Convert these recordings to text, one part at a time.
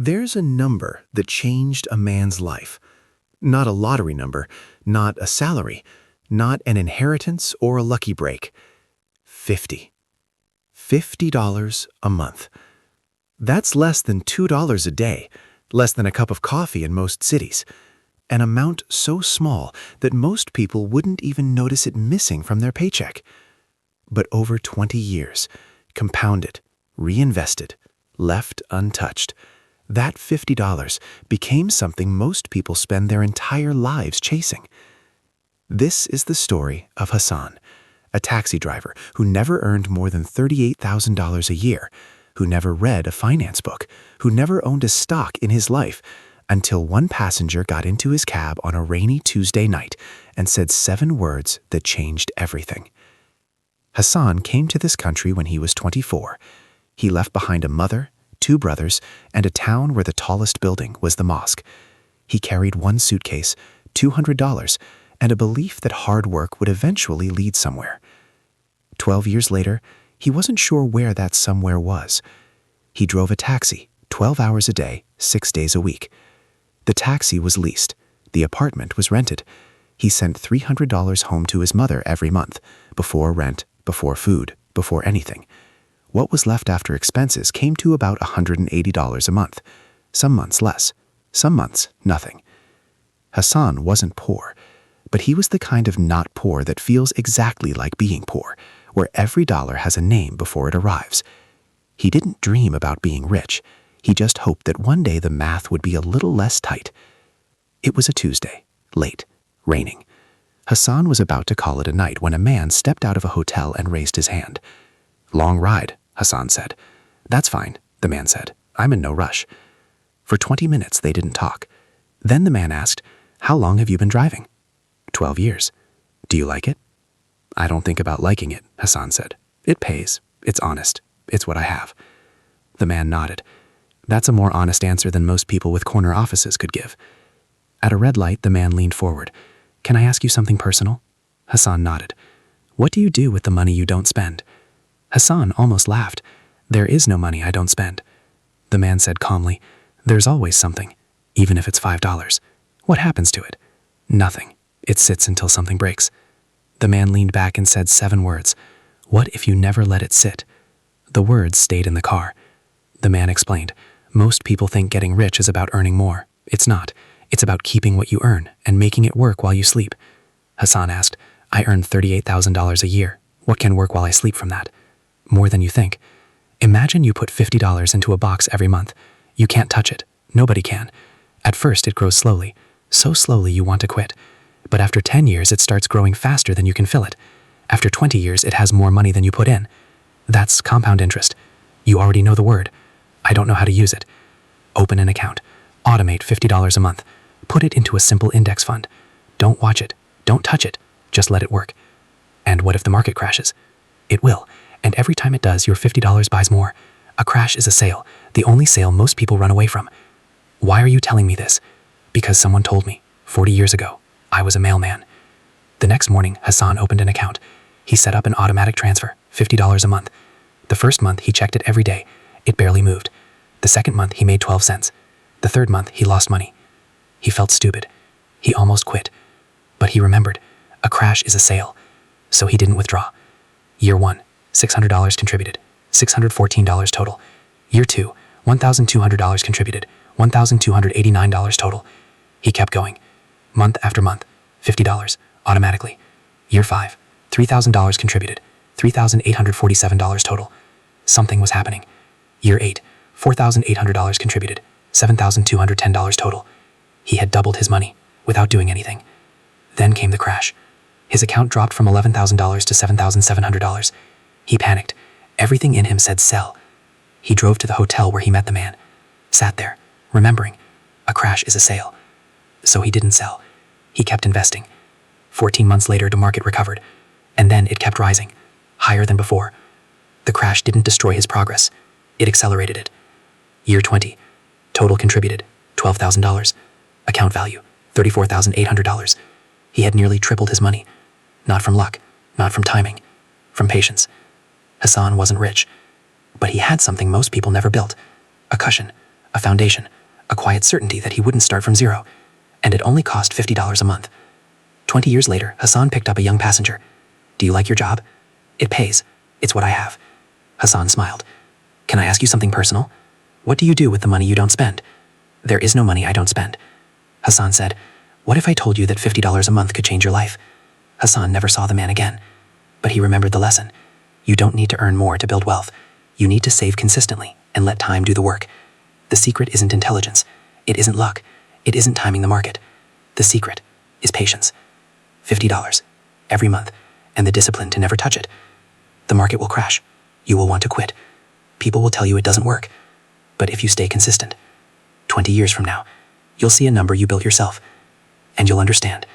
There's a number that changed a man's life. Not a lottery number, not a salary, not an inheritance or a lucky break. 50. $50 a month. That's less than $2 a day, less than a cup of coffee in most cities. An amount so small that most people wouldn't even notice it missing from their paycheck. But over 20 years, compounded, reinvested, left untouched, that $50 became something most people spend their entire lives chasing. This is the story of Hassan, a taxi driver who never earned more than $38,000 a year, who never read a finance book, who never owned a stock in his life, until one passenger got into his cab on a rainy Tuesday night and said 7 words that changed everything. Hassan came to this country when he was 24. He left behind a mother, 2 brothers, and a town where the tallest building was the mosque. He carried 1 suitcase, $200, and a belief that hard work would eventually lead somewhere. 12 years later, he wasn't sure where that somewhere was. He drove a taxi, 12 hours a day, 6 days a week. The taxi was leased. The apartment was rented. He sent $300 home to his mother every month, before rent, before food, before anything. What was left after expenses came to about $180 a month. Some months less, some months nothing. Hassan wasn't poor, but he was the kind of not poor that feels exactly like being poor, where every dollar has a name before it arrives. He didn't dream about being rich. He just hoped that one day the math would be a little less tight. It was a Tuesday, late, raining. Hassan was about to call it a night when a man stepped out of a hotel and raised his hand. "Long ride," Hassan said. "That's fine," the man said. "I'm in no rush." For 20 minutes they didn't talk. Then the man asked, "How long have you been driving?" 12 years. "Do you like it?" "I don't think about liking it," Hassan said. "It pays. It's honest. It's what I have." The man nodded. That's a more honest answer than most people with corner offices could give. At a red light, the man leaned forward. "Can I ask you something personal?" Hassan nodded. "What do you do with the money you don't spend?" Hassan almost laughed. "There is no money I don't spend." The man said calmly, "There's always something, even if it's $5. What happens to it?" "Nothing. It sits until something breaks." The man leaned back and said 7 words. "What if you never let it sit?" The words stayed in the car. The man explained, "Most people think getting rich is about earning more. It's not. It's about keeping what you earn and making it work while you sleep." Hassan asked, "I earn $38,000 a year. What can work while I sleep from that?" "More than you think. Imagine you put $50 into a box every month. You can't touch it. Nobody can. At first it grows slowly, so slowly you want to quit. But after 10 years it starts growing faster than you can fill it. After 20 years it has more money than you put in. That's compound interest. You already know the word. I don't know how to use it. Open an account. Automate $50 a month. Put it into a simple index fund. Don't watch it. Don't touch it. Just let it work. And what if the market crashes? It will. And every time it does, your $50 buys more. A crash is a sale, the only sale most people run away from. Why are you telling me this? Because someone told me, 40 years ago. I was a mailman. The next morning, Hassan opened an account. He set up an automatic transfer, $50 a month. The first month, he checked it every day. It barely moved. The second month, he made 12 cents. The third month, he lost money. He felt stupid. He almost quit. But he remembered, a crash is a sale. So he didn't withdraw. Year 1, $600 contributed, $614 total. Year 2, $1,200 contributed, $1,289 total. He kept going. Month after month, $50, automatically. Year 5, $3,000 contributed, $3,847 total. Something was happening. Year 8, $4,800 contributed, $7,210 total. He had doubled his money, without doing anything. Then came the crash. His account dropped from $11,000 to $7,700. He panicked. Everything in him said sell. He drove to the hotel where he met the man. Sat there, remembering, a crash is a sale. So he didn't sell. He kept investing. 14 months later, the market recovered. And then it kept rising, higher than before. The crash didn't destroy his progress. It accelerated it. Year 20, total contributed, $12,000. Account value, $34,800. He had nearly tripled his money. Not from luck, not from timing, from patience. Hassan wasn't rich, but he had something most people never built. A cushion, a foundation, a quiet certainty that he wouldn't start from zero. And it only cost $50 a month. 20 years later, Hassan picked up a young passenger. "Do you like your job?" "It pays. It's what I have." Hassan smiled. "Can I ask you something personal? What do you do with the money you don't spend?" "There is no money I don't spend." Hassan said, "What if I told you that $50 a month could change your life?" Hassan never saw the man again. But he remembered the lesson. You don't need to earn more to build wealth. You need to save consistently and let time do the work. The secret isn't intelligence. It isn't luck. It isn't timing the market. The secret is patience. $50 every month, and the discipline to never touch it. The market will crash. You will want to quit. People will tell you it doesn't work. But if you stay consistent, 20 years from now, you'll see a number you built yourself, and you'll understand.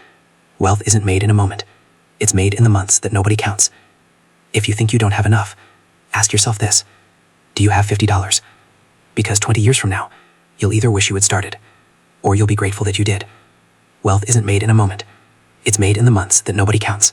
Wealth isn't made in a moment. It's made in the months that nobody counts. If you think you don't have enough, ask yourself this: do you have $50? Because 20 years from now, you'll either wish you had started, or you'll be grateful that you did. Wealth isn't made in a moment. It's made in the months that nobody counts.